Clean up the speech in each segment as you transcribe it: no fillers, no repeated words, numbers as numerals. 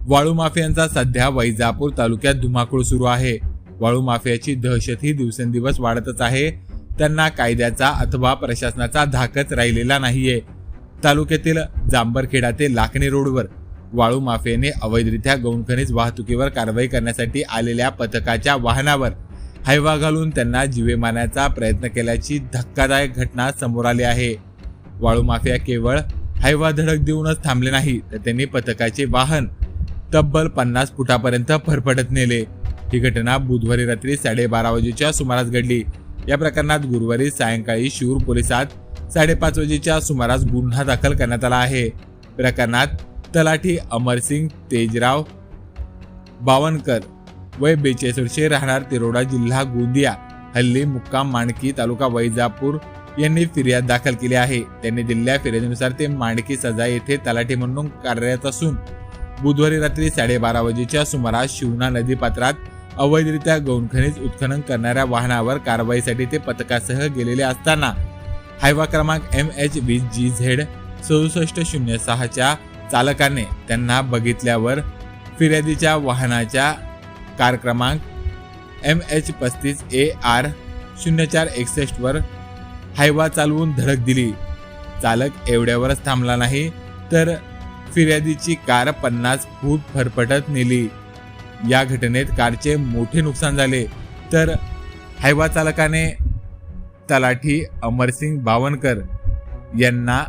वाळू माफियांचा सध्या वैजापूर तालुक्यात धुमाकूळ सुरू आहे। वाळू माफियाची दहशत ही दिवसेंदिवस वाढतच आहे। त्यांना कायद्याचा अथवा प्रशासनाचा धाकच राहिलेला नाहीये। तालुक्यातील जांभरखेडा ते लाखणी रोडवर वाळू माफियाने अवैधरित्या गौण खनिज वाहतुकीवर कारवाई करण्यासाठी आलेल्या पथकाच्या वाहनावर हैवा घालून त्यांना जीवे मारण्याचा प्रयत्न केल्याची धक्कादायक घटना समोर आली आहे। वाळू माफिया केवळ हैवा धडक देऊनच थांबले नाही, तर त्यांनी पथकाचे वाहन तब्बल 50 फुटापर्यंत फरफटत नेले। ही घटना बुधवारी रात्री 12:30 वाजेच्या सुमारास घडली। या प्रकरणात गुरुवारी सायंकाळी शिरूर पोलिसात 5:30 वाजेच्या सुमारास गुन्हा दाखल करण्यात आला आहे। प्रकरणात तलाठी अमरसिंग तेजराव बावनकर वय 42 वर्षे, राहणार तिरोडा, जिल्हा गोंदिया, हल्ली मुक्काम मांडकी, तालुका वैजापूर यांनी फिर्याद दाखल केली आहे। त्यांनी दिलेल्या फिर्यादीनुसार ते मांडकी सजा येथे तलाठी म्हणून कार्यरत असून बुधवारी रात्री 12:30 वाजेच्या सुमारास शिवना नदी पात्रात अवैधरित्या गौण खनिज उत्खनन करणाऱ्या वाहनावर कारवाईसाठी ते पथकासह गेलेले असताना हायवा क्रमांक MH20GZ 6706 च्या चालकाने त्यांना बघितल्यावर फिर्यादीच्या वाहनाच्या कार क्रमांक MH35AR 0461 वर हायवा चालवून धडक दिली। चालक एवढ्यावरच थांबला नाही, तर फिर्यादीची कार 50 फूट फरफटत नेली। या घटनेत कारचे मोठे नुकसान झाले, तर हायवा चालकाने तलाठी अमरसिंग बावनकर यांना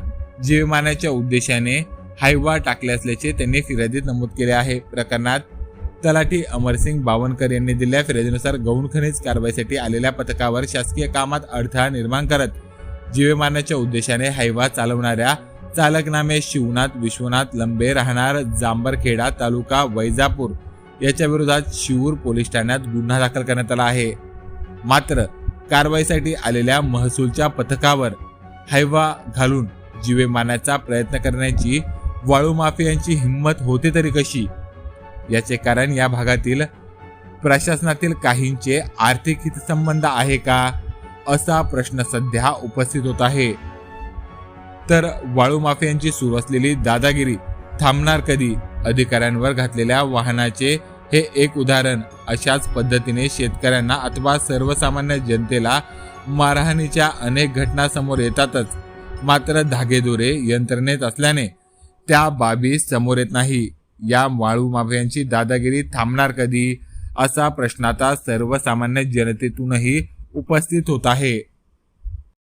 जीवे मारण्याच्या उद्देशाने हायवा टाकले असल्याचे त्यांनी फिर्यादीत नमूद केले आहे। प्रकरणात तलाठी अमरसिंग बावनकर यांनी दिलेल्या फिर्यादीनुसार गौण खनिज कारवाईसाठी आलेल्या पथकावर शासकीय कामात अडथळा निर्माण करत जीवे मारण्याच्या उद्देशाने हायवा चालवणाऱ्या चालक नामे शिवनाथ विश्वनाथ लंबे, राहणार जांभरखेडा, तालुका वैजापूर याच्या विरोधात शिरूर पोलीस ठाण्यात गुन्हा दाखल करण्यात आला आहे। मात्र कारवाईसाठी आलेल्या महसूलच्या पथकावर हैवा घालून जीवे मारण्याचा प्रयत्न करण्याची वाळू माफियांची हिंमत होते तरी कशी? याचे कारण या भागातील प्रशासनातील काहींचे आर्थिक हितसंबंध आहे का, असा प्रश्न सध्या उपस्थित होत आहे। तर वाळू माफियांची सुरू असलेली दादागिरी थांबणार कधी? अधिकाऱ्यांवर घातलेल्या वाहनाचे हे एक उदाहरण। अशाच पद्धतीने शेतकऱ्यांना अथवा सर्वसामान्य जनतेला मारहाणीच्या अनेक घटना समोर येतातच, मात्र धागेदोरे यंत्रणेत असल्याने त्या बाबी समोर येत नाही। या वाळू माफियांची दादागिरी थांबणार कधी, असा प्रश्न आता सर्वसामान्य जनतेतूनही उपस्थित होत आहे।